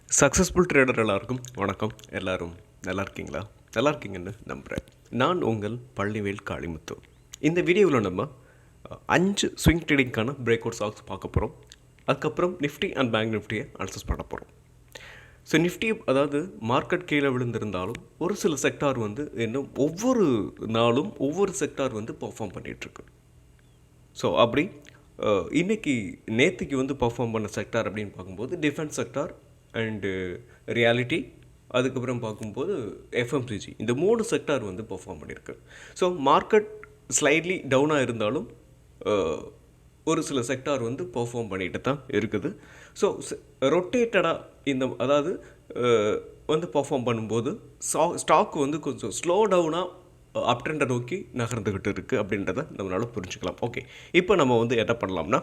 Successful trader எல்லாருக்கும் வணக்கம். எல்லோரும் நல்லா இருக்கீங்களா? நல்லா இருக்கீங்கன்னு நம்புகிறேன். நான் உங்கள் பழனிவேல் காளிமுத்து. இந்த வீடியோவில் நம்ம 5 ஸ்விங் ட்ரேடிங்கான பிரேக் அவுட் ஸ்டாக்ஸ் பார்க்க போகிறோம். அதுக்கப்புறம் நிஃப்டி அண்ட் பேங்க் நிஃப்டியை அனலைஸ் பண்ண போகிறோம். ஸோ நிஃப்டி அதாவது மார்க்கெட் கீழே விழுந்திருந்தாலும் ஒரு சில செக்டார் இன்னும் ஒவ்வொரு நாளும் ஒவ்வொரு செக்டார் பர்ஃபார்ம் பண்ணிகிட்ருக்கு. ஸோ அப்படி இன்றைக்கி நேற்றுக்கு பர்ஃபார்ம் பண்ண செக்டார் அப்படின்னு பார்க்கும்போது டிஃபென்ஸ் செக்டார் அண்டு ரியாலிட்டி, அதுக்கப்புறம் பார்க்கும்போது எஃப்எம்சிஜி, இந்த 3 செக்டார் பர்ஃபார்ம் பண்ணியிருக்கு. ஸோ மார்க்கெட் ஸ்லைட்லி டவுனாக இருந்தாலும் ஒரு சில செக்டார் பர்ஃபார்ம் பண்ணிட்டு தான் இருக்குது. ஸோ ரொட்டேட்டடாக அதாவது பர்ஃபார்ம் பண்ணும்போது ஸ்டாக் கொஞ்சம் ஸ்லோ டவுனாக அப் ட்ரெண்டை நோக்கி நகர்ந்துக்கிட்டு இருக்குது அப்படின்றத நம்மளால் புரிஞ்சுக்கலாம். ஓகே, இப்போ நம்ம என்ன பண்ணலாம்னா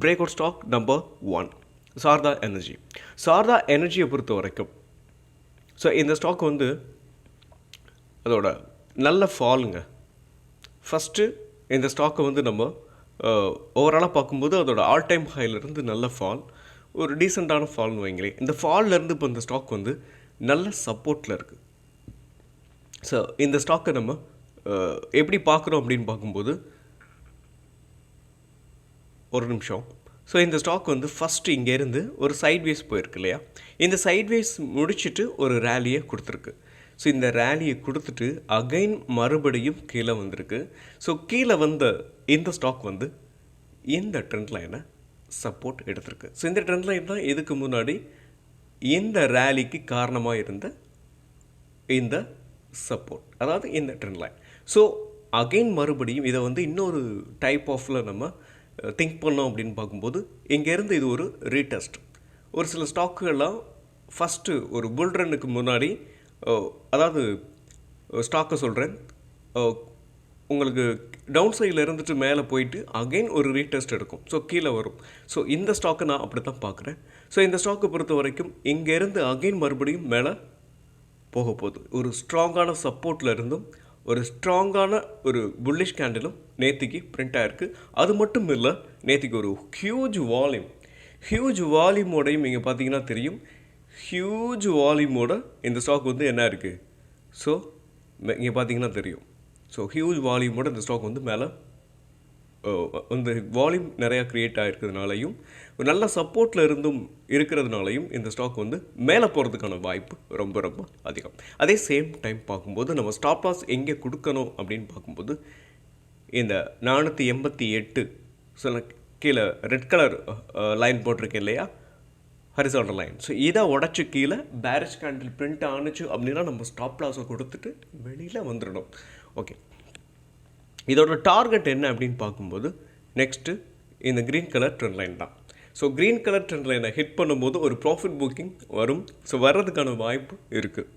break out stock number 1 Sarda energy. Sarda எனர்ஜியை பொறுத்த வரைக்கும் ஸோ இந்த ஸ்டாக் அதோட நல்ல ஃபாலுங்க. ஃபஸ்ட்டு இந்த ஸ்டாக்கை நம்ம ஓவராலாக பார்க்கும்போது அதோட ஆல் டைம் ஹைலேருந்து நல்ல ஃபால், ஒரு டீசெண்டான ஃபால்னு வைங்களேன். இந்த ஃபால்லேருந்து இப்போ இந்த ஸ்டாக் நல்ல சப்போர்ட்டில் இருக்குது. ஸோ இந்த ஸ்டாக்கை நம்ம எப்படி பார்க்குறோம் அப்படின்னு பார்க்கும்போது ஒரு நிமிஷம். ஸோ இந்த ஸ்டாக் ஃபஸ்ட்டு இங்கேருந்து ஒரு சைட்வேஸ் போயிருக்கு இல்லையா? இந்த சைட்வேஸ் முடிச்சுட்டு ஒரு ரேலியை கொடுத்துருக்கு. ஸோ இந்த ரேலியை கொடுத்துட்டு அகைன் மறுபடியும் கீழே வந்திருக்கு. ஸோ கீழே வந்த இந்த ஸ்டாக் இந்த ட்ரெண்ட் லைனை சப்போர்ட் எடுத்திருக்கு. ஸோ இந்த ட்ரெண்ட் லைன் தான் இதுக்கு முன்னாடி இந்த ரேலிக்கு காரணமாக இருந்த இந்த சப்போர்ட், அதாவது இந்த ட்ரெண்ட் லைன். ஸோ அகைன் மறுபடியும் இதை இன்னொரு டைப் ஆஃபில் நம்ம திங்க் பண்ணோம் அப்படின்னு பார்க்கும்போது இங்கேருந்து இது ஒரு ரீடெஸ்ட். ஒரு சில ஸ்டாக்குகள்லாம் ஃபஸ்ட்டு ஒரு புல் ரன்னுக்கு முன்னாடி, அதாவது ஸ்டாக்கை சொல்கிறேன், உங்களுக்கு டவுன் சைடில் இருந்துட்டு மேலே போயிட்டு அகைன் ஒரு ரீடெஸ்ட் எடுக்கும். ஸோ கீழே வரும். ஸோ இந்த ஸ்டாக்கை நான் அப்படி தான் பார்க்குறேன். ஸோ இந்த ஸ்டாக்கை பொறுத்த வரைக்கும் இங்கேருந்து அகைன் மறுபடியும் மேலே போக போகுது. ஒரு ஸ்ட்ராங்கான சப்போர்ட்டில் இருந்தும் ஒரு ஸ்ட்ராங்கான ஒரு புல்லிஷ் கேண்டிலும் நேற்றுக்கு பிரிண்ட் ஆகிருக்கு. அது மட்டும் இல்லை, நேற்றுக்கு ஒரு ஹியூஜ் வால்யூமோடையும் இங்கே பார்த்தீங்கன்னா தெரியும், ஹியூஜ் வால்யூமோட இந்த ஸ்டாக் என்ன இருக்குது. ஸோ இங்கே பார்த்தீங்கன்னா தெரியும். ஸோ ஹியூஜ் வால்யூமோட இந்த ஸ்டாக் மேலே வால்யூம் நிறையா க்ரியேட் ஆகிருக்கிறதுனாலையும் ஒரு நல்ல சப்போர்ட்டில் இருந்தும் இருக்கிறதுனாலையும் இந்த ஸ்டாக் மேலே போகிறதுக்கான வாய்ப்பு ரொம்ப ரொம்ப அதிகம். அதே சேம் டைம் பார்க்கும்போது நம்ம ஸ்டாப் லாஸ் எங்கே கொடுக்கணும் அப்படின்னு பார்க்கும்போது இந்த 488 சில கீழே ரெட் கலர் லைன் போட்டிருக்கேன் இல்லையா, ஹரிசாண்டல் லைன். ஸோ இதை உடச்சி கீழே பேரிஷ் கேண்டில் பிரிண்ட் ஆணுச்சு அப்படின்னா நம்ம ஸ்டாப் லாஸை கொடுத்துட்டு வெளியில் வந்துடணும். ஓகே, இதோட டார்கெட் என்ன அப்படின்னு பார்க்கும்போது நெக்ஸ்ட்டு இந்த க்ரீன் கலர் ட்ரெண்ட் லைன் தான். ஸோ க்ரீன் கலர் ட்ரெண்ட் லைனை ஹிட் பண்ணும்போது ஒரு ப்ராஃபிட் புக்கிங் வரும். ஸோ வர்றதுக்கான வாய்ப்பு இருக்குது.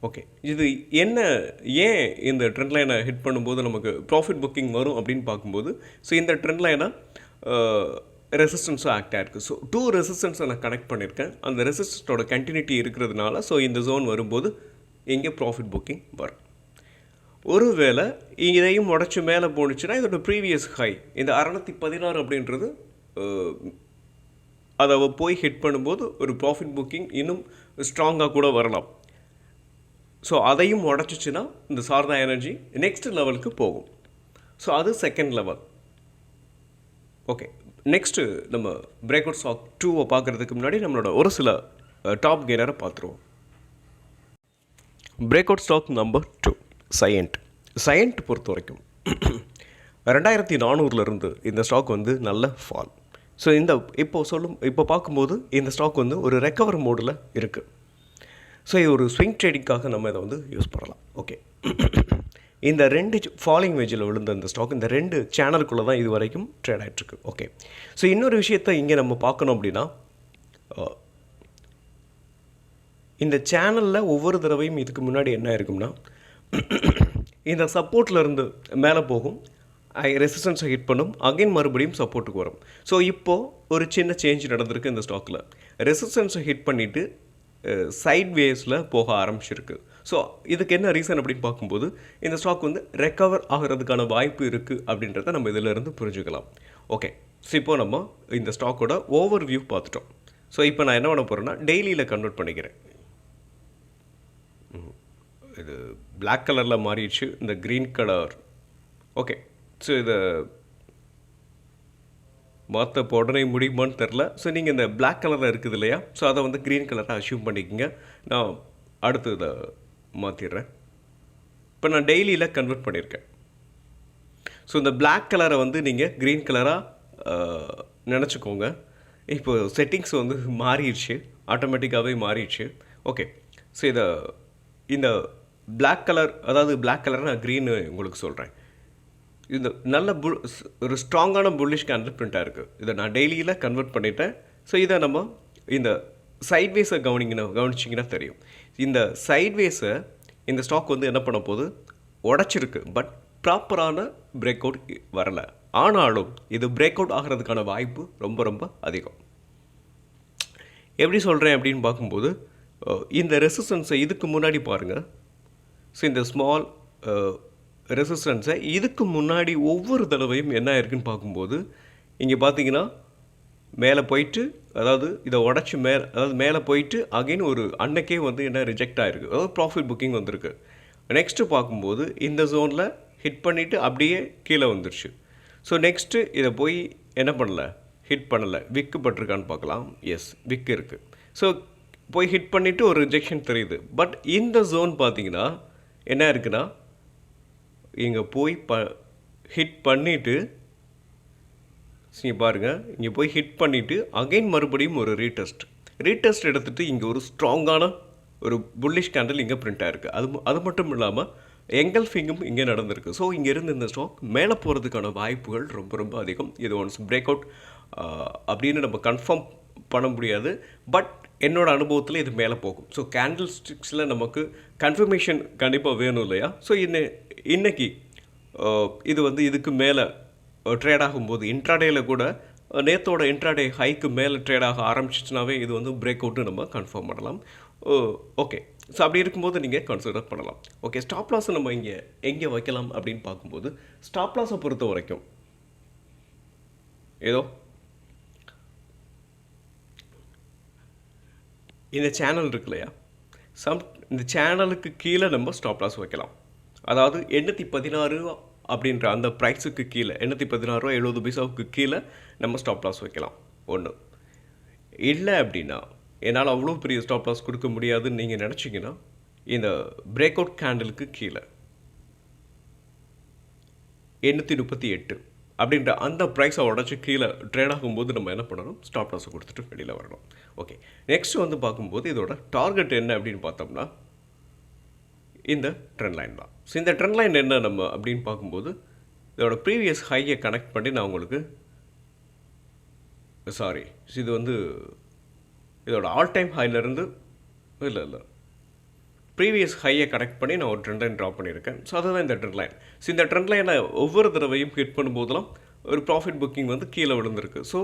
ஓகே, இது ஏன் இந்த ட்ரெண்ட் லைனை ஹிட் பண்ணும்போது நமக்கு ப்ராஃபிட் புக்கிங் வரும் அப்படின்னு பார்க்கும்போது, ஸோ இந்த ட்ரெண்ட் லைனை ரெசிஸ்டன்ஸும் ஆக்ட் ஆகிருக்கு. ஸோ 2 ரெசிஸ்டன்ஸை நான் கனெக்ட் பண்ணியிருக்கேன். அந்த ரெசிஸ்டன்ஸோட கண்டினியூட்டி இருக்கிறதுனால ஸோ இந்த ஜோன் வரும்போது இங்கே ப்ராஃபிட் புக்கிங் வரும். ஒருவேளை இதையும் உடச்சி மேலே போணுச்சுன்னா இதோட ப்ரீவியஸ் ஹை இந்த 616 அப்படின்றது அதை போய் ஹிட் பண்ணும்போது ஒரு ப்ராஃபிட் புக்கிங் இன்னும் ஸ்ட்ராங்காக கூட வரலாம். ஸோ அதையும் உடச்சிச்சின்னா இந்த சாரதா எனர்ஜி நெக்ஸ்ட் லெவலுக்கு போகும். ஸோ அது செகண்ட் லெவல். ஓகே, நெக்ஸ்ட்டு நம்ம பிரேக் அவுட் ஸ்டாக் 2 பார்க்குறதுக்கு முன்னாடி நம்மளோட ஒரு சில டாப் கெய்னரை பார்த்துருவோம். பிரேக் அவுட் ஸ்டாக் நம்பர் 2 சயண்ட் பொறுத்த வரைக்கும் 2400 இந்த ஸ்டாக் நல்ல ஃபால். ஸோ இப்போ பார்க்கும்போது இந்த ஸ்டாக் ஒரு ரெக்கவர் மோடில் இருக்குது. ஸோ இது ஒரு ஸ்விங் ட்ரேடிங்காக நம்ம இதை யூஸ் பண்ணலாம். ஓகே, இந்த 2 ஃபாலிங் வேஜில் விழுந்த இந்த ஸ்டாக் இந்த 2 சேனலுக்குள்ளே தான் இது வரைக்கும் ட்ரேட் ஆகிட்டுருக்கு. ஓகே, ஸோ இன்னொரு விஷயத்தை இங்கே நம்ம பார்க்கணும் அப்படின்னா, இந்த சேனலில் ஒவ்வொரு தடவையும் இதுக்கு முன்னாடி என்ன இருக்கும்னா, இந்த சப்போர்ட்டில் இருந்து மேலே போகும், ரெசிஸ்டன்ஸை ஹிட் பண்ணும், அகைன் மறுபடியும் சப்போர்ட்டுக்கு வரும். ஸோ இப்போது ஒரு சின்ன சேஞ்ச் நடந்திருக்கு. இந்த ஸ்டாக்கில் ரெசிஸ்டன்ஸை ஹிட் பண்ணிவிட்டு சைட் வேஸில் போக ஆரம்பிச்சிருக்கு. ஸோ இதுக்கு என்ன ரீசன் அப்படின்னு பார்க்கும்போது இந்த ஸ்டாக் ரெக்கவர் ஆகிறதுக்கான வாய்ப்பு இருக்குது அப்படின்றத நம்ம இதிலிருந்து புரிஞ்சுக்கலாம். ஓகே, ஸோ இப்போ நம்ம இந்த ஸ்டாக்கோட ஓவர் வியூ பார்த்துட்டோம். ஸோ இப்போ நான் என்ன பண்ண போகிறேன்னா டெய்லியில் கன்வெர்ட் பண்ணிக்கிறேன். இது பிளாக் கலரில் மாறிடுச்சு, இந்த க்ரீன் கலர். ஓகே, ஸோ இதை மாற்ற உடனே முடியுமான்னு தெரில. ஸோ நீங்கள் இந்த பிளாக் கலரில் இருக்குது இல்லையா, ஸோ அதை வந்து க்ரீன் கலராக அஷ்யூம் பண்ணிக்கோங்க. நான் அடுத்து இதை மாற்றிடுறேன். இப்போ நான் டெய்லியில் கன்வெர்ட் பண்ணியிருக்கேன். ஸோ இந்த பிளாக் கலரை வந்து நீங்கள் க்ரீன் கலராக நினச்சிக்கோங்க. இப்போ செட்டிங்ஸ் வந்து மாறிடுச்சு, ஆட்டோமேட்டிக்காகவே மாறிடுச்சு. ஓகே, ஸோ இந்த பிளாக் கலர், அதாவது பிளாக் கலரை நான் க்ரீன்னு உங்களுக்கு சொல்கிறேன். இந்த நல்ல ஒரு ஸ்ட்ராங்கான புல்லிஷ் கேண்டில் பிரிண்ட்டாக இருக்குது. இதை நான் டெய்லியில் கன்வெர்ட் பண்ணிட்டேன். ஸோ இதை நம்ம இந்த சைட்வேஸை கவனிச்சிங்கன்னா தெரியும். இந்த சைட்வேஸை இந்த ஸ்டாக் வந்து என்ன பண்ண போகுது, உடச்சிருக்கு. பட் ப்ராப்பரான பிரேக் அவுட் வரலை. ஆனாலும் இது பிரேக் அவுட் ஆகிறதுக்கான வாய்ப்பு ரொம்ப ரொம்ப அதிகம். எப்படி சொல்கிறேன் அப்படின்னு பார்க்கும்போது, இந்த ரெசிஸ்டன்ஸை இதுக்கு முன்னாடி பாருங்கள். ஸோ இந்த ஸ்மால் ரெசிஸ்டன்ஸை இதுக்கு முன்னாடி ஒவ்வொரு தடவையும் என்ன இருக்குன்னு பார்க்கும்போது, இங்கே பார்த்தீங்கன்னா மேலே போயிட்டு, அதாவது இதை உடச்சி மேலே போயிட்டு அகைன் ஒரு அன்னைக்கே வந்து என்ன ரிஜெக்ட் ஆகிருக்கு, அதாவது ப்ராஃபிட் புக்கிங் வந்திருக்கு. நெக்ஸ்ட்டு பார்க்கும்போது இந்த ஜோனில் ஹிட் பண்ணிவிட்டு அப்படியே கீழே வந்துருச்சு. ஸோ நெக்ஸ்ட்டு இதை போய் என்ன பண்ணலை, ஹிட் பண்ணலை. விக்கு பட்டிருக்கான்னு பார்க்கலாம். எஸ், விக்கு இருக்குது. ஸோ போய் ஹிட் பண்ணிவிட்டு ஒரு ரிஜெக்ஷன் தெரியுது. பட் இந்த ஜோன் பார்த்தீங்கன்னா என்ன இருக்குன்னா, இங்கே போய் ஹிட் பண்ணிவிட்டு, நீங்கள் பாருங்கள், இங்கே போய் ஹிட் பண்ணிவிட்டு அகைன் மறுபடியும் ஒரு ரீடெஸ்ட் எடுத்துகிட்டு இங்கே ஒரு ஸ்ட்ராங்கான ஒரு புல்லிஷ் கேண்டில் இங்கே பிரிண்ட் ஆகிருக்கு. அது மட்டும் இல்லாமல் எங்கல்ஃபிங்கும் இங்கே நடந்திருக்கு. ஸோ இங்கேருந்து இந்த ஸ்டாக் மேலே போகிறதுக்கான வாய்ப்புகள் ரொம்ப ரொம்ப அதிகம். இது ஒன்ஸ் பிரேக் அவுட் அப்படின்னு நம்ம கன்ஃபார்ம் பண்ண முடியாது. பட் என்னோடய அனுபவத்தில் இது மேலே போகும். ஸோ கேண்டில் ஸ்டிக்ஸில் நமக்கு கன்ஃபர்மேஷன் கண்டிப்பாக வேணும் இல்லையா. ஸோ இன்னைக்கு இது வந்து இதுக்கு மேலே ட்ரேட் ஆகும்போது இன்ட்ராடேயில் கூட நேத்தோட இன்ட்ராடே ஹைக்கு மேலே ட்ரேட் ஆக ஆரம்பிச்சிச்சுனாவே இது வந்து பிரேக் அவுட்டு நம்ம கன்ஃபார்ம் பண்ணலாம். ஓகே, ஸோ அப்படி இருக்கும்போது நீங்கள் கன்சிடர் பண்ணலாம். ஓகே, ஸ்டாப் லாஸை நம்ம இங்கே எங்கே வைக்கலாம் அப்படின்னு பார்க்கும்போது, ஸ்டாப் லாஸை பொறுத்த வரைக்கும் ஏதோ இந்த சேனல் இருக்கு இல்லையா, இந்த சேனலுக்கு கீழே நம்ம ஸ்டாப் லாஸ் வைக்கலாம். அதாவது 816 அப்படின்ற அந்த ப்ரைஸுக்கு கீழே, 816.70 கீழே நம்ம ஸ்டாப் லாஸ் வைக்கலாம். ஒன்று இல்லை அப்படின்னா, என்னால் அவ்வளோ பெரிய ஸ்டாப் லாஸ் கொடுக்க முடியாதுன்னு நீங்கள் நினச்சிங்கன்னா, இந்த பிரேக் அவுட் கேண்டலுக்கு கீழே 838 அப்படின்ற அந்த ப்ரைஸை உடச்சி கீழே ட்ரேட் ஆகும்போது நம்ம என்ன பண்ணணும், ஸ்டாப் லாஸை கொடுத்துட்டு வெளியில் வரணும். ஓகே, நெக்ஸ்ட் வந்து பார்க்கும்போது இதோட டார்கெட் என்ன அப்படின்னு பார்த்தோம்னா இந்த ட்ரெண்ட் லைன் தான். ஸோ இந்த ட்ரெண்ட் லைன் என்ன நம்ம அப்படின்னு பார்க்கும்போது, இதோட ப்ரீவியஸ் ஹையை கனெக்ட் பண்ணி நான் உங்களுக்கு இது வந்து இதோட ஆல் டைம் ஹைலேருந்து இல்லை ப்ரீவியஸ் ஹையை கனெக்ட் பண்ணி நான் ஒரு ட்ரெண்ட் லைன் ட்ரா பண்ணியிருக்கேன். ஸோ அதுதான் இந்த ட்ரெண்ட் லைன். ஸோ இந்த ட்ரெண்ட் லைனை ஒவ்வொரு தடவையும் ஹிட் பண்ணும்போதெல்லாம் ஒரு ப்ராஃபிட் புக்கிங் வந்து கீழே விழுந்திருக்கு. ஸோ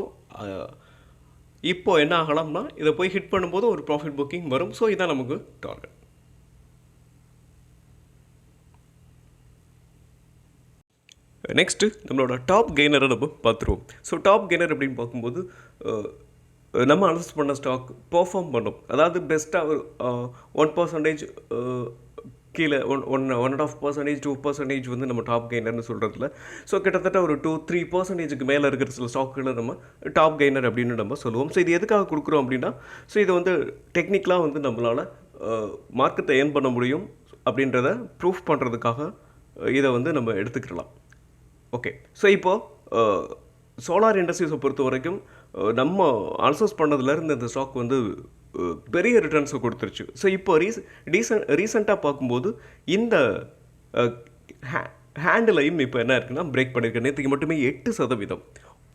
இப்போது என்ன ஆகலாம்னா, இதை போய் ஹிட் பண்ணும்போது ஒரு ப்ராஃபிட் புக்கிங் வரும். ஸோ இதான் நமக்கு டார்கெட். நெக்ஸ்ட்டு நம்மளோட டாப் கெய்னரை நம்ம பார்த்துருவோம். ஸோ டாப் கெய்னர் அப்படின்னு பார்க்கும்போது, நம்ம அனலைஸ் பண்ண ஸ்டாக் பெர்ஃபார்ம் பண்ணும். அதாவது பெஸ்ட்டாக ஒரு 1% கீழே 1.5%, 2% வந்து நம்ம டாப் கெய்னர்னு சொல்கிறதுல. ஸோ கிட்டத்தட்ட ஒரு 2-3% மேலே இருக்கிற சில ஸ்டாக்குகளை நம்ம டாப் கெய்னர் அப்படின்னு நம்ம சொல்லுவோம். ஸோ இது எதுக்காக கொடுக்குறோம் அப்படின்னா, ஸோ இதை வந்து டெக்னிக்கலாக வந்து நம்மளால் மார்க்கெட்டை ஏர்ன் பண்ண முடியும் அப்படின்றத ப்ரூஃப் பண்ணுறதுக்காக இதை வந்து நம்ம எடுத்துக்கிடலாம். ஓகே, ஸோ இப்போது சோலார் இண்டஸ்ட்ரீஸை பொறுத்த வரைக்கும் நம்ம அனலைஸ் பண்ணதுலேருந்து இந்த ஸ்டாக் வந்து பெரிய ரிட்டர்ன்ஸை கொடுத்துருச்சு. ஸோ இப்போ ரீசெண்டாக பார்க்கும்போது இந்த ஹேண்டிலையும் இப்போ என்ன இருக்குன்னா பிரேக் பண்ணியிருக்கு. நேற்றுக்கு மட்டுமே 8%,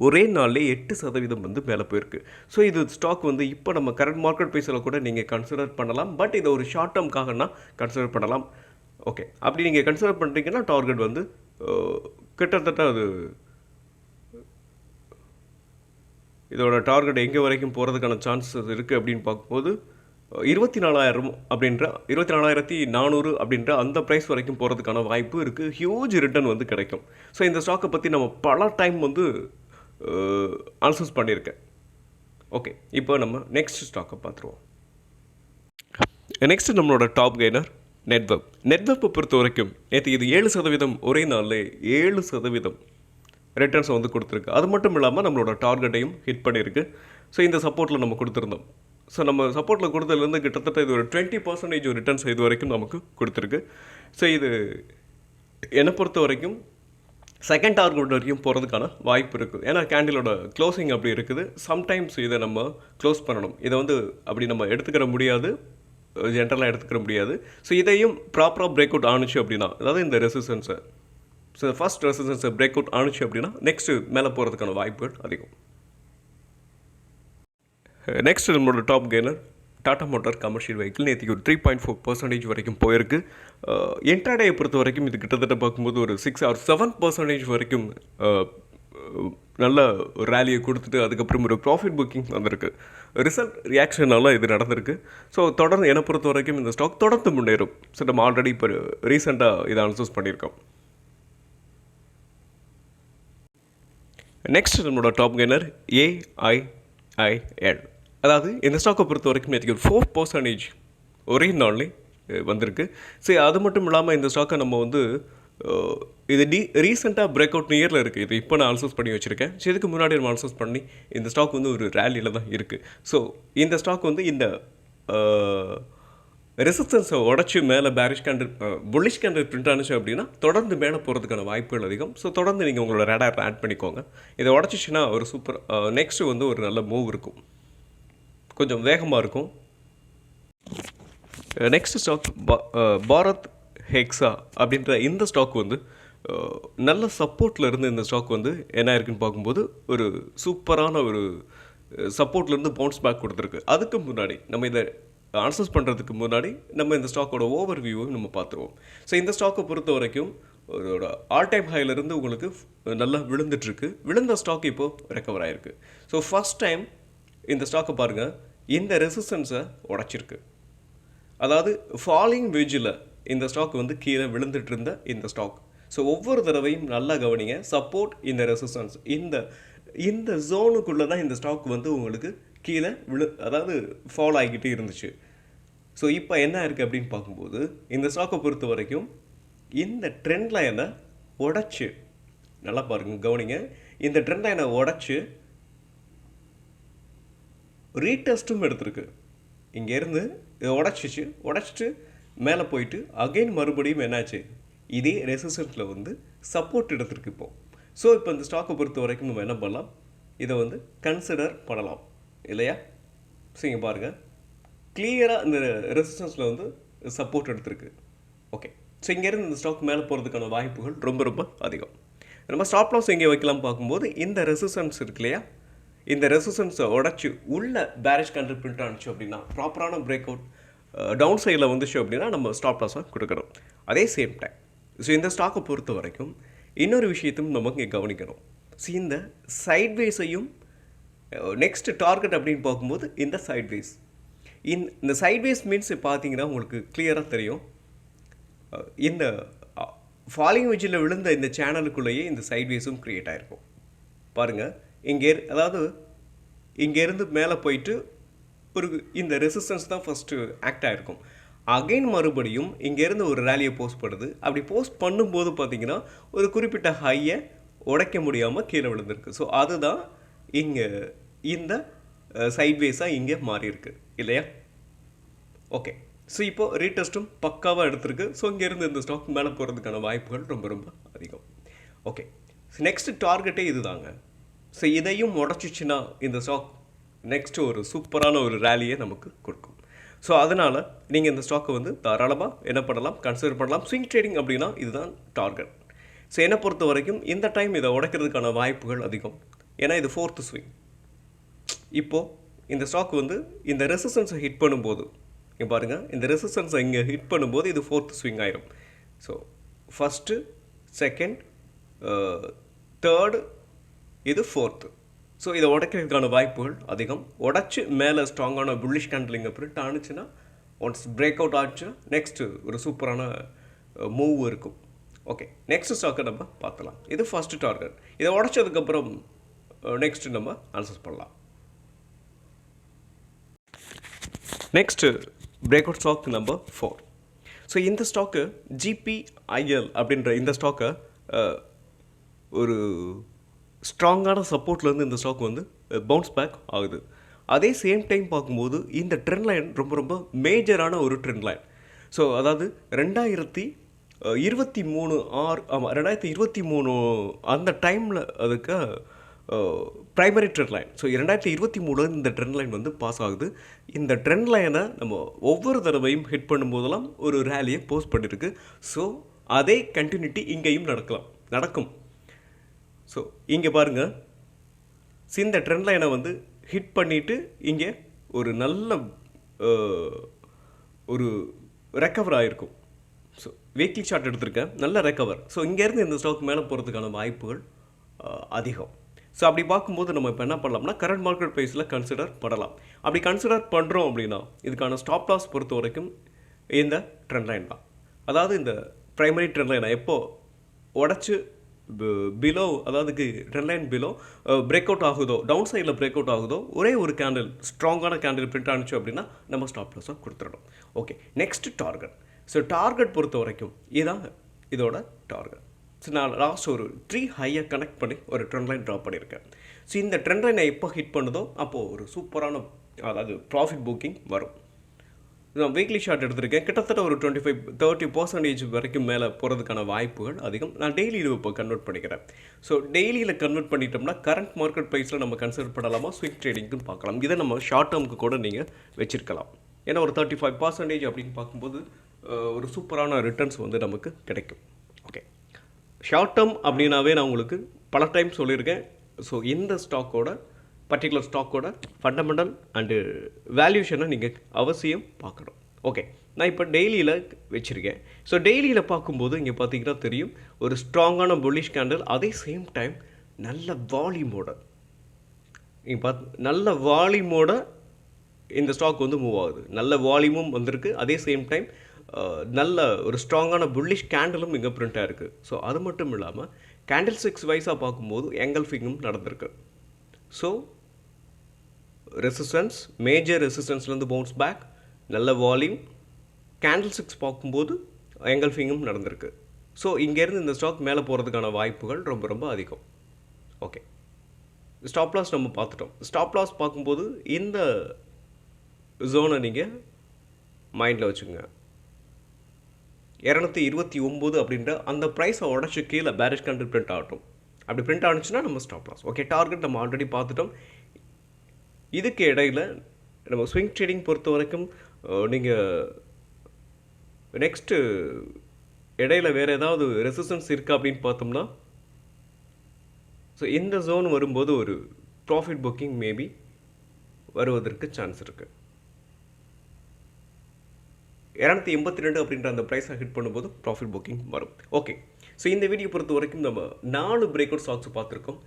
ஒரே நாள்லேயே 8% வந்து மேலே போயிருக்கு. ஸோ இது ஸ்டாக் வந்து இப்போ நம்ம கரண்ட் மார்க்கெட் ப்ரைஸில் கூட நீங்கள் கன்சிடர் பண்ணலாம். பட் இதை ஒரு ஷார்ட் டேர்ம்காகனா கன்சிடர் பண்ணலாம். ஓகே, அப்படி நீங்கள் கன்சிடர் பண்ணுறீங்கன்னா டார்கெட் வந்து கிட்டத்தட்ட அது இதோட டார்கெட் எங்கே வரைக்கும் போகிறதுக்கான சான்சஸ் இருக்குது அப்படின்னு பார்க்கும்போது 24,000 அப்படின்ற 24,400 அப்படின்ற அந்த ப்ரைஸ் வரைக்கும் போகிறதுக்கான வாய்ப்பு இருக்குது. ஹியூஜ் ரிட்டர்ன் வந்து கிடைக்கும். ஸோ இந்த ஸ்டாக்கை பற்றி நம்ம பல டைம் வந்து அனலைஸ் பண்ணியிருக்கேன். ஓகே, இப்போ நம்ம நெக்ஸ்ட் ஸ்டாக்கை பார்த்துருவோம். நெக்ஸ்ட்டு நம்மளோட டாப் கெய்னர் நெட்வெப். நெட்வெப்பை பொறுத்த வரைக்கும் நேற்று இது 7% ஒரே நாளில் 7% ரிட்டர்ன்ஸை வந்து கொடுத்துருக்கு. அது மட்டும் இல்லாமல் நம்மளோட டார்கெட்டையும் ஹிட் பண்ணியிருக்கு. ஸோ இந்த சப்போர்ட்டில் நம்ம கொடுத்துருந்தோம். ஸோ நம்ம சப்போர்ட்டில் கொடுத்ததுலேருந்து கிட்டத்தட்ட இது ஒரு 20% ரிட்டர்ன்ஸ் இது வரைக்கும் நமக்கு கொடுத்துருக்கு. ஸோ இது என்னை பொறுத்த வரைக்கும் செகண்ட் டார்கெட் வரைக்கும் போகிறதுக்கான வாய்ப்பு இருக்குது. ஏன்னா கேண்டிலோட க்ளோசிங் அப்படி இருக்குது. சம்டைம்ஸ் இதை நம்ம க்ளோஸ் பண்ணணும். இதை வந்து அப்படி நம்ம எடுத்துக்கிற முடியாது, ஜென்ரலாக எடுத்துக்கிற முடியாது. ஸோ இதையும் ப்ராப்பராக பிரேக் அவுட் ஆணுச்சு அப்படின்னா, அதாவது இந்த ரெசிஸ்டன்ஸை, ஸோ ஃபஸ்ட் ரெசிஸ்டன்ஸை பிரேக் அவுட் ஆணுச்சு அப்படின்னா நெக்ஸ்ட்டு மேலே போகிறதுக்கான வாய்ப்புகள் அதிகம். நெக்ஸ்ட் நம்மளோட top gainer Tata motor commercial vehicle. நேற்றுக்கு ஒரு 3.4% வரைக்கும் போயிருக்கு. இன்ட்ராடேயை பொறுத்த வரைக்கும் இது கிட்டத்தட்ட பார்க்கும்போது ஒரு 6 or 7% வரைக்கும் நல்ல ரேலியை கொடுத்துட்டு அதுக்கப்புறம் ஒரு ப்ராஃபிட் புக்கிங் வந்திருக்கு. ரிசல்ட் ரியாக்ஷனால இது நடந்திருக்கு. ஸோ தொடர்ந்து என்னை பொறுத்த வரைக்கும் இந்த ஸ்டாக் தொடர்ந்து முன்னேறும். ஸோ நம்ம ஆல்ரெடி இப்போ ரீசெண்டாக இதை அனலைஸ் பண்ணியிருக்கோம். நெக்ஸ்ட் நம்மளோட டாப் கெய்னர் AIIL. அதாவது இந்த ஸ்டாக்கை பொறுத்த வரைக்கும் நேற்றுக்கு 4% ஒரே நாள்லே வந்திருக்கு. சரி, அது மட்டும் இல்லாமல் இந்த ஸ்டாக்கை நம்ம வந்து இது ரீசெண்டாக பிரேக் அவுட் நியரில் இருக்குது. இது இப்போ நான் அனலைஸ் பண்ணி வச்சுருக்கேன். ஸோ இதுக்கு முன்னாடி நம்ம அனலைஸ் பண்ணி இந்த ஸ்டாக் வந்து ஒரு ரேலியில் தான் இருக்குது. ஸோ இந்த ஸ்டாக் வந்து இந்த ரெசிஸ்டன்ஸை உடச்சி மேலே bearish candle bullish candle print ஆனிச்சு அப்படின்னா தொடர்ந்து மேலே போகிறதுக்கான வாய்ப்புகள் அதிகம். ஸோ தொடர்ந்து நீங்கள் உங்களோட ரேடாரில் ஆட் பண்ணிக்கோங்க. இதை உடச்சிச்சின்னா ஒரு சூப்பர் நெக்ஸ்ட்டு வந்து ஒரு நல்ல மூவ் இருக்கும், கொஞ்சம் வேகமாக இருக்கும். நெக்ஸ்ட் ஸ்டாக் பாரத் ஹெக்ஸா அப்படின்ற இந்த ஸ்டாக் வந்து நல்ல சப்போர்ட்டில் இருந்து இந்த ஸ்டாக் வந்து என்ன இருக்குன்னு பார்க்கும்போது ஒரு சூப்பரான ஒரு சப்போர்ட்லேருந்து பவுன்ஸ் பேக் கொடுத்துருக்கு. அதுக்கு முன்னாடி நம்ம இதை அனலைஸ் பண்ணுறதுக்கு முன்னாடி நம்ம இந்த ஸ்டாக்கோட ஓவர் வியூவும் நம்ம பார்த்துருவோம். ஸோ இந்த ஸ்டாக்கை பொறுத்த வரைக்கும் ஒரு ஆல் டைம் ஹைலேருந்து உங்களுக்கு நல்லா விழுந்துட்டுருக்கு. விழுந்த ஸ்டாக் இப்போது ரெக்கவர் ஆகிருக்கு. ஸோ ஃபஸ்ட் டைம் இந்த ஸ்டாக்கை பாருங்கள், இந்த ரெசிஸ்டன்ஸை உடச்சிருக்கு. அதாவது ஃபாலிங் வெஜ்ஜில் இந்த ஸ்டாக் வந்து கீழே விழுந்துட்டு இருந்த இந்த ஸ்டாக். ஸோ ஒவ்வொரு தடவையும் நல்லா கவனிங்க, சப்போர்ட் இந்த ரெசிஸ்டன்ஸ் இந்த ஜோனுக்குள்ளே தான் இந்த ஸ்டாக் வந்து உங்களுக்கு கீழே அதாவது ஃபாலோ ஆகிக்கிட்டே இருந்துச்சு. ஸோ இப்போ என்ன இருக்குது அப்படின்னு பார்க்கும்போது இந்த ஸ்டாக்கை பொறுத்த வரைக்கும் இந்த ட்ரெண்ட் லைனை உடச்சி, நல்லா பாருங்க கவனிங்க, இந்த ட்ரெண்ட் லைனை உடச்சி ரீடெஸ்ட்டும் எடுத்திருக்கு. இங்கேருந்து இதை உடச்சிட்டு மேலே போயிட்டு அகைன் மறுபடியும் என்னாச்சு, இதே ரெசிஸ்டன்ஸில் வந்து சப்போர்ட் எடுத்திருக்கு இப்போது. ஸோ இப்போ இந்த ஸ்டாக்கை பொறுத்த வரைக்கும் நம்ம என்ன பண்ணலாம், இதை வந்து கன்சிடர் பண்ணலாம் இல்லையா? ஸோ இங்கே பாருங்கள், கிளியராக இந்த ரெசிஸ்டன்ஸில் வந்து சப்போர்ட் எடுத்திருக்கு. ஓகே, ஸோ இங்கேருந்து இந்த ஸ்டாக் மேலே போகிறதுக்கான வாய்ப்புகள் ரொம்ப ரொம்ப அதிகம். நம்ம ஸ்டாப் லாஸ் எங்கே வைக்கலாம் பார்க்கும்போது இந்த ரெசிஸ்டன்ஸ் இருக்கு இல்லையா, இந்த ரெசிஸ்டன்ஸை உடச்சி உள்ள பேரிஷ் கேண்டில் பிரிண்ட் ஆனிச்சு அப்படின்னா ப்ராப்பரான பிரேக் அவுட் டவுன் சைடில் வந்துச்சு அப்படின்னா நம்ம ஸ்டாப் லாஸாக கொடுக்கணும். அதே சேம் டைம் ஸோ இந்த ஸ்டாக்கை பொறுத்த வரைக்கும் இன்னொரு விஷயத்தையும் நம்ம இங்கே கவனிக்கணும். ஸோ இந்த சைட்வேஸையும் நெக்ஸ்ட் டார்கெட் அப்படின்னு பார்க்கும்போது இந்த சைட்வேஸ், இந்த சைட்வேஸ் மீன்ஸ் பார்த்தீங்கன்னா உங்களுக்கு கிளியராக தெரியும், இந்த ஃபாலிங் வெஜ்ஜில் விழுந்த இந்த சேனலுக்குள்ளேயே இந்த சைட்வேஸும் க்ரியேட் ஆகிருக்கும். பாருங்கள், அதாவது இங்கேருந்து மேலே போயிட்டு ஒரு இந்த ரெசிஸ்டன்ஸ் தான் ஃபஸ்ட்டு ஆக்ட் ஆகிருக்கும். அகைன் மறுபடியும் இங்கேருந்து ஒரு ரேலியை போஸ்ட் பண்ணுது. அப்படி போஸ்ட் பண்ணும்போது பார்த்திங்கன்னா ஒரு குறிப்பிட்ட ஹையை உடைக்க முடியாமல் கீழே விழுந்திருக்கு. ஸோ அதுதான் இங்கே இந்த சைட்வேஸாக இங்கே மாறி இருக்கு இல்லையா? ஓகே, ஸோ இப்போது ரீடெஸ்ட்டும் பக்காவாக எடுத்திருக்கு. ஸோ இங்கேருந்து இந்த ஸ்டாக் மேலே போகிறதுக்கான வாய்ப்புகள் ரொம்ப ரொம்ப அதிகம். ஓகே, நெக்ஸ்ட்டு டார்கெட்டே இது தாங்க. ஸோ இதையும் உடச்சிச்சின்னா இந்த ஸ்டாக் நெக்ஸ்ட்டு ஒரு சூப்பரான ஒரு ரேலியை நமக்கு கொடுக்கும். ஸோ அதனால் நீங்கள் இந்த ஸ்டாக்கை வந்து தாராளமாக என்ன பண்ணலாம், கன்சிடர் பண்ணலாம். ஸ்விங் ட்ரேடிங் அப்படின்னா இதுதான் டார்கெட். ஸோ என்னை பொறுத்த வரைக்கும் இந்த டைம் இதை உடைக்கிறதுக்கான வாய்ப்புகள் அதிகம். ஏன்னா இது 4th ஸ்விங். இப்போது இந்த ஸ்டாக் வந்து இந்த ரெசிஸ்டன்ஸை ஹிட் பண்ணும்போது இங்கே பாருங்கள், இந்த ரெசிஸ்டன்ஸை இங்கே ஹிட் பண்ணும்போது இது 4th ஸ்விங் ஆயிரும். ஸோ ஃபஸ்ட்டு, செகண்ட், தேர்டு, இது 4th. ஸோ இதை உடைக்கிறதுக்கான வாய்ப்புகள் அதிகம். உடச்சி மேலே ஸ்ட்ராங்கான புல்லிஷ் கேண்டிலிங்கை பிரிண்ட் ஆனிச்சுன்னா, ஒன்ஸ் பிரேக் அவுட் ஆச்சுன்னா நெக்ஸ்ட்டு ஒரு சூப்பரான மூவ் இருக்கும். ஓகே, நெக்ஸ்ட் ஸ்டாக்கை நம்ம பார்க்கலாம். இது ஃபஸ்ட்டு டார்கெட். இதை உடச்சதுக்கப்புறம் நெக்ஸ்ட் நம்ம அனலைஸ் பண்ணலாம். Next break out stock number 4. So இந்த ஸ்டாக்கு GPIL அப்படின்ற இந்த ஸ்டாக்கை ஒரு ஸ்ட்ராங்கான சப்போர்ட்லேருந்து இந்த ஸ்டாக் வந்து பவுன்ஸ் பேக் ஆகுது. அதே சேம் டைம் பார்க்கும்போது இந்த ட்ரெண்ட் லைன் ரொம்ப ரொம்ப மேஜரான ஒரு ட்ரெண்ட் லைன். ஸோ அதாவது 2023 ஆமாம் 2023 அந்த டைமில் அதுக்கு ப்ரைமரி ட்ரெண்ட் லைன். ஸோ 2023 இந்த ட்ரெண்ட் லைன் வந்து பாஸ் ஆகுது. இந்த ட்ரெண்ட் லைனை நம்ம ஒவ்வொரு தடவையும் ஹிட் பண்ணும்போதெல்லாம் ஒரு ரேலியை போஸ்ட் பண்ணியிருக்கு. ஸோ அதே கண்டினியூட்டி இங்கேயும் நடக்கும். ஸோ இங்கே பாருங்கள், இந்த ட்ரெண்ட் லைனை வந்து ஹிட் பண்ணிவிட்டு இங்கே ஒரு நல்ல ஒரு ரெக்கவர் ஆகிருக்கும். ஸோ வீக்லி சார்ட் எடுத்திருக்கேன், நல்ல ரெக்கவர். ஸோ இங்கேருந்து இந்த ஸ்டாக் மேலே போகிறதுக்கான வாய்ப்புகள் அதிகம். ஸோ அப்படி பார்க்கும்போது நம்ம இப்போ என்ன பண்ணலாம்னா கரண்ட் மார்க்கெட் ப்ரைஸில் கன்சிடர் பண்ணலாம். அப்படி கன்சிடர் பண்ணுறோம் அப்படின்னா இதுக்கான ஸ்டாப் லாஸ் பொறுத்த வரைக்கும் இந்த ட்ரெண்ட் லைன் தான். அதாவது இந்த ப்ரைமரி ட்ரெண்ட் லைனை எப்போ உடச்சி பிலோ, அதாவது trend line below break out ஆகுதோ, டவுன் சைடில் பிரேக் அவுட் ஆகுதோ, ஒரே ஒரு கேண்டில் ஸ்ட்ராங்கான கேண்டில் பிரிண்ட் ஆனிச்சு அப்படின்னா நம்ம ஸ்டாப் லாஸாக கொடுத்துடணும். Okay, next target. So target பொறுத்த வரைக்கும் இதுதான் இதோட டார்கெட். ஸோ நான் லாஸ்ட் ஒரு 3 ஹையை கனெக்ட் பண்ணி ஒரு ட்ரெண்ட் லைன் ட்ரா பண்ணியிருக்கேன். ஸோ இந்த ட்ரெண்ட் லைனை எப்போ ஹிட் பண்ணுதோ அப்போது ஒரு சூப்பரான, அதாவது ப்ராஃபிட் புக்கிங் வரும். நான் வீக்லி ஷார்ட் எடுத்திருக்கேன், கிட்டத்தட்ட ஒரு 25-30% வரைக்கும் மேலே போகிறதுக்கான வாய்ப்புகள் அதிகம். நான் டெய்லியில் இப்போ கன்வெர்ட் பண்ணிக்கிறேன். ஸோ டெய்லியில் கன்வெர்ட் பண்ணிட்டோம்னா கரண்ட் மார்க்கெட் ப்ரைஸில் நம்ம கன்சிடர் பண்ணலாமா, ஸ்விங் ட்ரேடிங்க்குன்னு பார்க்கலாம். இதை நம்ம ஷார்ட் டேர்முக்கு கூட நீங்கள் வச்சுருக்கலாம். ஏன்னா ஒரு 35% அப்படின்னு பார்க்கும்போது ஒரு சூப்பரான ரிட்டர்ன்ஸ் வந்து நமக்கு கிடைக்கும். ஓகே, ஷார்ட் டேர்ம் அப்படின்னாவே நான் உங்களுக்கு பல டைம் சொல்லியிருக்கேன். ஸோ இந்த ஸ்டாக்கோட பர்டிகுலர் ஸ்டாக்கோட ஃபண்டமெண்டல் அண்டு வேல்யூஷனை நீங்கள் அவசியம் பார்க்கணும். ஓகே, நான் இப்போ டெய்லியில் வச்சுருக்கேன். ஸோ டெய்லியில் பார்க்கும்போது இங்கே பார்த்தீங்கன்னா தெரியும் ஒரு ஸ்ட்ராங்கான புல்லிஷ் கேண்டில், அதே சேம் டைம் நல்ல வால்யூமோட, நீங்கள் நல்ல வால்யூமோட இந்த ஸ்டாக் வந்து மூவ் ஆகுது. நல்ல வால்யூமும் வந்திருக்கு, அதே சேம் டைம் நல்ல ஒரு ஸ்ட்ராங்கான புல்லிஷ் கேண்டிலும் இங்கே பிரிண்ட் ஆகிருக்கு. ஸோ அது மட்டும் இல்லாமல் கேண்டில் 6 வைஸாக பார்க்கும்போது எங்கல்ஃபிங்கும் நடந்திருக்கு. ஸோ ரெசிஸ்டன்ஸ், மேஜர் ரெசிஸ்டன்ஸ்லேருந்து பவுன்ஸ் பேக், நல்ல வால்யூம், கேண்டில் 6 பார்க்கும்போது எங்கல்ஃபிங்கும் நடந்திருக்கு. ஸோ இங்கேருந்து இந்த ஸ்டாக் மேலே போகிறதுக்கான வாய்ப்புகள் ரொம்ப ரொம்ப அதிகம். ஓகே, ஸ்டாப் லாஸ் நம்ம பார்த்துட்டோம். ஸ்டாப் லாஸ் பார்க்கும்போது இந்த ஜோனை நீங்கள் மைண்டில் வச்சுக்கோங்க. 229 அப்படின்ற அந்த ப்ரைஸை உடச்சி கீழே பேரிஷ் கேண்டில் பிரிண்ட் ஆகட்டும். அப்படி பிரிண்ட் ஆனிச்சுன்னா நம்ம ஸ்டாப் லாஸ். ஓகே, டார்கெட் நம்ம ஆல்ரெடி பார்த்துட்டோம். இதுக்கு இடையில் நம்ம ஸ்விங் ட்ரேடிங் பொறுத்த வரைக்கும் நீங்கள் நெக்ஸ்ட்டு இடையில வேறு ஏதாவது ரெசிஸ்டன்ஸ் இருக்கா அப்படின்னு பார்த்தோம்னா, ஸோ இந்த ஜோன் வரும்போது ஒரு ப்ராஃபிட் புக்கிங் மேபி வருவதற்கு சான்ஸ் இருக்குது. 282 அப்படின்ற அந்த ப்ரைஸை ஹிட் பண்ணும்போது ப்ராஃபிட் புக்கிங் வரும். ஓகே, ஸோ இந்த வீடியோ பொறுத்த வரைக்கும் நம்ம 4 பிரேக் அவுட் ஸ்டாக்ஸ் பார்த்துருக்கோம்.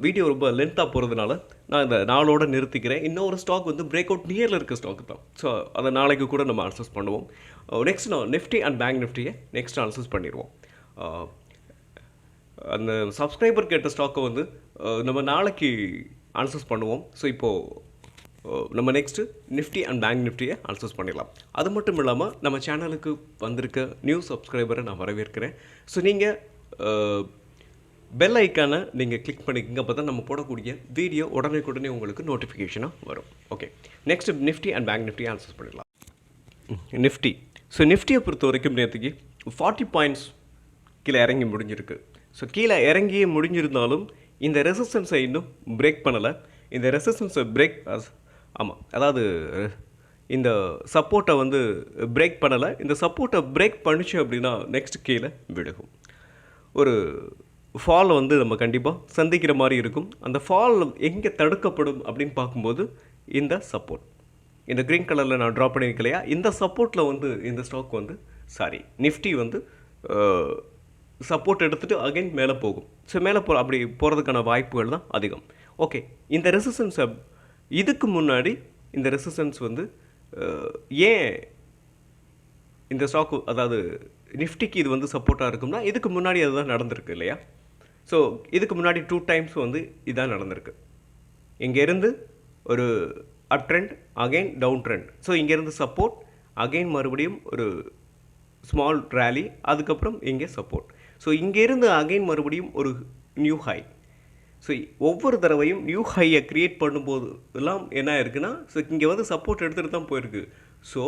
வீடியோ ரொம்ப லென்த்தாக போகிறதுனால நான் இந்த 4ஓட நிறுத்திக்கிறேன். இன்னொரு ஸ்டாக் வந்து பிரேக் அவுட் நியரில் இருக்க ஸ்டாக்கு தான். ஸோ அதை நாளைக்கு கூட நம்ம அனலைஸ் பண்ணுவோம். நெக்ஸ்ட் நான் நிஃப்டி அண்ட் பேங்க் நிஃப்டியை நெக்ஸ்ட் அனலைஸ் பண்ணிடுவோம். அந்த சப்ஸ்கிரைபர் கேட்ட ஸ்டாக்கை வந்து நம்ம நாளைக்கு அனலைஸ் பண்ணுவோம். ஸோ இப்போது நம்ம நெக்ஸ்ட்டு நிஃப்டி அண்ட் பேங்க் நிஃப்டியை அனலைஸ் பண்ணிடலாம். அது மட்டும் இல்லாமல் நம்ம சேனலுக்கு வந்திருக்க நியூ சப்ஸ்கிரைபரை நான் வரவேற்கிறேன். ஸோ நீங்கள் பெல் ஐக்கானை நீங்கள் கிளிக் பண்ணிக்கங்க, அப்போ தான் நம்ம போடக்கூடிய வீடியோ உடனே உங்களுக்கு நோட்டிஃபிகேஷனாக வரும். Okay, next Nifty and bank நிஃப்டியை அனலைஸ் பண்ணிடலாம். நிஃப்டி, ஸோ நிஃப்டியை பொறுத்த வரைக்கும் நேற்றுக்கு 40 பாயிண்ட்ஸ் கீழே இறங்கி முடிஞ்சிருக்கு. ஸோ கீழே இறங்கியே முடிஞ்சிருந்தாலும் இந்த ரெசிஸ்டன்ஸை இன்னும் பிரேக் பண்ணலை. இந்த ரெசிஸ்டன்ஸை பிரேக், ஆமாம், அதாவது இந்த சப்போர்ட்டை வந்து பிரேக் பண்ணலை. இந்த சப்போர்ட்டை பிரேக் பண்ணிச்சு அப்படின்னா நெக்ஸ்ட் கீழே விழுகும். ஒரு ஃபால் வந்து நம்ம கண்டிப்பாக சந்திக்கிற மாதிரி இருக்கும். அந்த ஃபால் எங்கே தடுக்கப்படும் அப்படின்னு பார்க்கும்போது இந்த சப்போர்ட், இந்த க்ரீன் கலரில் நான் ட்ரா பண்ணியிருக்கலையா, இந்த சப்போர்ட்டில் வந்து இந்த ஸ்டாக் வந்து நிஃப்டி வந்து சப்போர்ட் எடுத்துகிட்டு அகைன் மேலே போகும். ஸோ மேலே அப்படி போகிறதுக்கான வாய்ப்புகள் தான் அதிகம். ஓகே, இந்த ரெசிஸ்டன்ஸை இதுக்கு முன்னாடி இந்த ரெசிஸ்டன்ஸ் வந்து ஏன் இந்த ஸ்டாக்கு, அதாவது நிஃப்டிக்கு இது வந்து சப்போர்ட்டாக இருக்கும்னா இதுக்கு முன்னாடி அதுதான் நடந்திருக்கு இல்லையா. ஸோ இதுக்கு முன்னாடி 2 டைம்ஸ் வந்து இதான் நடந்திருக்கு. இங்கேருந்து ஒரு up trend, again down trend. So இங்கேருந்து சப்போர்ட், அகைன் மறுபடியும் ஒரு ஸ்மால் ரேலி, அதுக்கப்புறம் இங்கே சப்போர்ட். ஸோ இங்கேருந்து அகைன் மறுபடியும் ஒரு நியூ ஹை. ஸோ ஒவ்வொரு தடவையும் நியூ ஹையை க்ரியேட் பண்ணும்போது எல்லாம் என்ன இருக்குன்னா, ஸோ இங்கே வந்து சப்போர்ட் எடுத்துகிட்டு தான் போயிருக்கு. ஸோ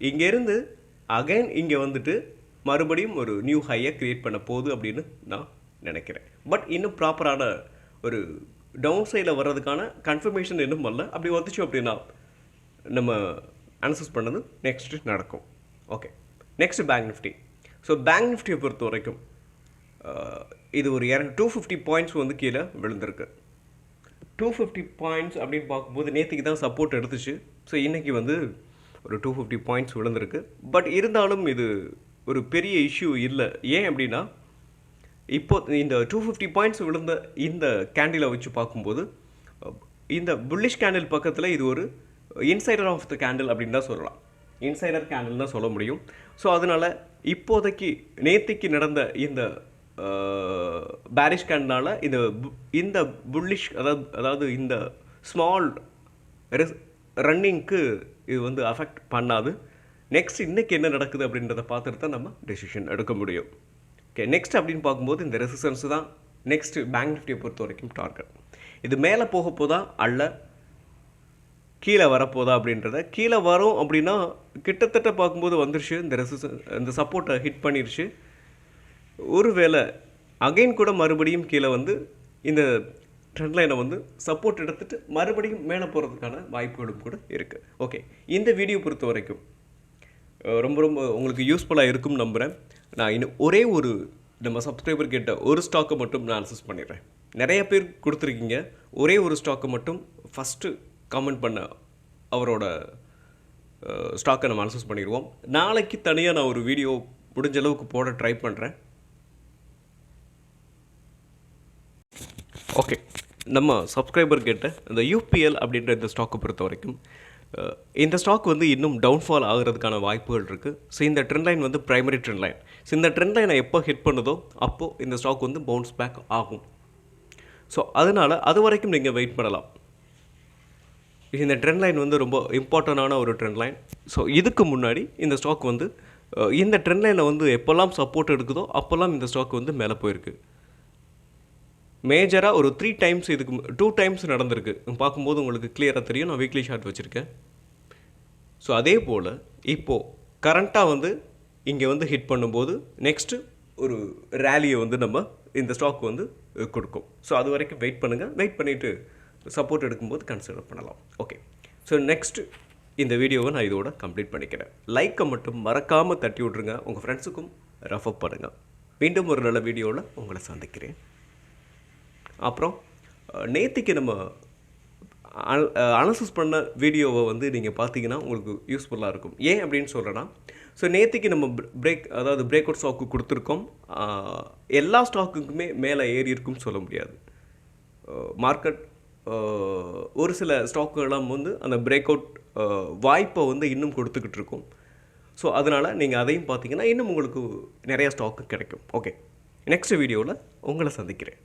இங்கேருந்து அகைன் இங்கே வந்துட்டு மறுபடியும் ஒரு நியூ ஹையை க்ரியேட் பண்ண போகுது அப்படின்னு நான் நினைக்கிறேன். பட் இன்னும் ப்ராப்பரான ஒரு டவுன் சைடில் வர்றதுக்கான கன்ஃபர்மேஷன் இன்னும் வரல. அப்படி வந்துச்சு அப்படின்னா நம்ம அனலைஸ் பண்ணது நெக்ஸ்ட்டு நடக்கும். Okay, next bank Nifty. So bank நிஃப்டியை பொறுத்த வரைக்கும் இது ஒரு 250 பாயிண்ட்ஸ் வந்து கீழே விழுந்திருக்கு. 250 பாயிண்ட்ஸ் அப்படின்னு பார்க்கும்போது நேற்றுக்கு தான் சப்போர்ட் எடுத்துச்சு. ஸோ இன்றைக்கி வந்து ஒரு 250 பாயிண்ட்ஸ் விழுந்திருக்கு. பட் இருந்தாலும் இது ஒரு பெரிய இஷ்யூ இல்லை. ஏன் அப்படின்னா இப்போ இந்த 250 பாயிண்ட்ஸ் விழுந்த இந்த கேண்டிலை வச்சு பார்க்கும்போது இந்த புல்லிஷ் கேண்டில் பக்கத்தில் இது ஒரு இன்சைடர் ஆஃப் த கேண்டில் அப்படின்னு தான் சொல்லலாம். இன்சைடர் கேண்டில் தான் சொல்ல முடியும். ஸோ அதனால் இப்போதைக்கு நேற்றுக்கு நடந்த இந்த பேரிஷ் கேண்டினால் இந்த புல்லிஷ் அதாவது இந்த ஸ்மால் ரன்னிங்க்கு இது வந்து அஃபெக்ட் பண்ணாது. நெக்ஸ்ட் இன்றைக்கி என்ன நடக்குது அப்படின்றத பார்த்துட்டு தான் நம்ம டெசிஷன் எடுக்க முடியும். ஓகே, நெக்ஸ்ட் அப்படின்னு பார்க்கும்போது இந்த ரெசிஸ்டன்ஸ் தான் நெக்ஸ்ட் பேங்க் நிஃப்டியை பொறுத்த வரைக்கும் டார்கெட். இது மேலே போக போதா அல்ல கீழே வரப்போதா அப்படின்றத, கீழே வரும் அப்படின்னா கிட்டத்தட்ட பார்க்கும்போது வந்துருச்சு. இந்த ரெசிஸ்டன்ஸ் இந்த சப்போர்ட்டை ஹிட் பண்ணிருச்சு. ஒருவேளை அகைன் கூட மறுபடியும் கீழே வந்து இந்த ட்ரெண்ட் லைனை வந்து சப்போர்ட் எடுத்துகிட்டு மறுபடியும் மேலே போகிறதுக்கான வாய்ப்புகளும் கூட இருக்குது. ஓகே, இந்த வீடியோ பொறுத்த வரைக்கும் ரொம்ப உங்களுக்கு யூஸ்ஃபுல்லாக இருக்கும்னு நம்புகிறேன். நான் இன்னும் ஒரே ஒரு நம்ம சப்ஸ்கிரைபர் கேட்ட ஒரு ஸ்டாக்கை மட்டும் நான் அனலைஸ் பண்ணிடுறேன். நிறைய பேர் கொடுத்துருக்கீங்க. ஒரே ஒரு ஸ்டாக்கை மட்டும் ஃபஸ்ட்டு கமெண்ட் பண்ண அவரோட ஸ்டாக்கை நம்ம அனலைஸ் பண்ணிடுவோம். நாளைக்கு தனியாக நான் ஒரு வீடியோ முடிஞ்ச அளவுக்கு போட ட்ரை பண்ணுறேன். ஓகே, நம்ம சப்ஸ்கிரைபர் கேட்ட இந்த யூபிஎல் அப்படின்ற இந்த ஸ்டாக்கை பொறுத்த வரைக்கும் இந்த ஸ்டாக் வந்து இன்னும் டவுன்ஃபால் ஆகிறதுக்கான வாய்ப்புகள் இருக்குது. ஸோ இந்த ட்ரெண்ட் லைன் வந்து ப்ரைமரி ட்ரெண்ட் லைன். ஸோ இந்த ட்ரெண்ட் லைனை எப்போ ஹிட் பண்ணுதோ அப்போது இந்த ஸ்டாக் வந்து பவுன்ஸ் பேக் ஆகும். ஸோ அதனால் அது வரைக்கும் நீங்கள் வெயிட் பண்ணலாம். இந்த ட்ரெண்ட் லைன் வந்து ரொம்ப இம்பார்ட்டண்டான ஒரு ட்ரெண்ட் லைன். ஸோ இதுக்கு முன்னாடி இந்த ஸ்டாக் வந்து இந்த ட்ரெண்ட் லைனில் வந்து எப்போல்லாம் சப்போர்ட் எடுக்குதோ அப்போல்லாம் இந்த ஸ்டாக் வந்து மேலே போயிருக்கு. மேஜராக ஒரு 3 டைம்ஸ் இதுக்கு 2 டைம்ஸ் நடந்திருக்கு. பார்க்கும்போது உங்களுக்கு கிளியராக தெரியும். நான் வீக்லி ஷார்ட் வச்சுருக்கேன். ஸோ அதே போல் இப்போது கரண்ட்டாக வந்து இங்கே வந்து ஹிட் பண்ணும்போது நெக்ஸ்ட்டு ஒரு ரேலியை வந்து நம்ம இந்த ஸ்டாக் வந்து கொடுக்கும். ஸோ அது வரைக்கும் வெயிட் பண்ணுங்கள். வெயிட் பண்ணிவிட்டு சப்போர்ட் எடுக்கும்போது கன்சிடர் பண்ணலாம். ஓகே, ஸோ நெக்ஸ்ட்டு இந்த வீடியோவை நான் இதோட கம்ப்ளீட் பண்ணிக்கிறேன். லைக்கை மட்டும் மறக்காமல் தட்டி விட்ருங்க. உங்கள் ஃப்ரெண்ட்ஸுக்கும் ரெஃபர் பண்ணுங்கள். மீண்டும் ஒரு நல்ல வீடியோவில் உங்களை சந்திக்கிறேன். அப்புறம் நேற்றுக்கு நம்ம அனலைஸ் பண்ண வீடியோவை வந்து நீங்கள் பார்த்தீங்கன்னா உங்களுக்கு யூஸ்ஃபுல்லாக இருக்கும். ஏன் அப்படின்னு சொல்கிறேன்னா, ஸோ நேற்றுக்கு நம்ம பிரேக் அவுட் ஸ்டாக்கு கொடுத்துருக்கோம். எல்லா ஸ்டாக்குக்குமே மேலே ஏறி இருக்குன்னு சொல்ல முடியாது. மார்க்கெட் ஒரு சில ஸ்டாக்குகள்லாம் வந்து அந்த பிரேக் அவுட் வாய்ப்பை வந்து இன்னும் கொடுத்துக்கிட்டு இருக்கும். ஸோ அதனால் நீங்கள் அதையும் பார்த்தீங்கன்னா இன்னும் உங்களுக்கு நிறையா ஸ்டாக்கு கிடைக்கும். ஓகே, நெக்ஸ்ட் வீடியோவில் உங்களை சந்திக்கிறேன்.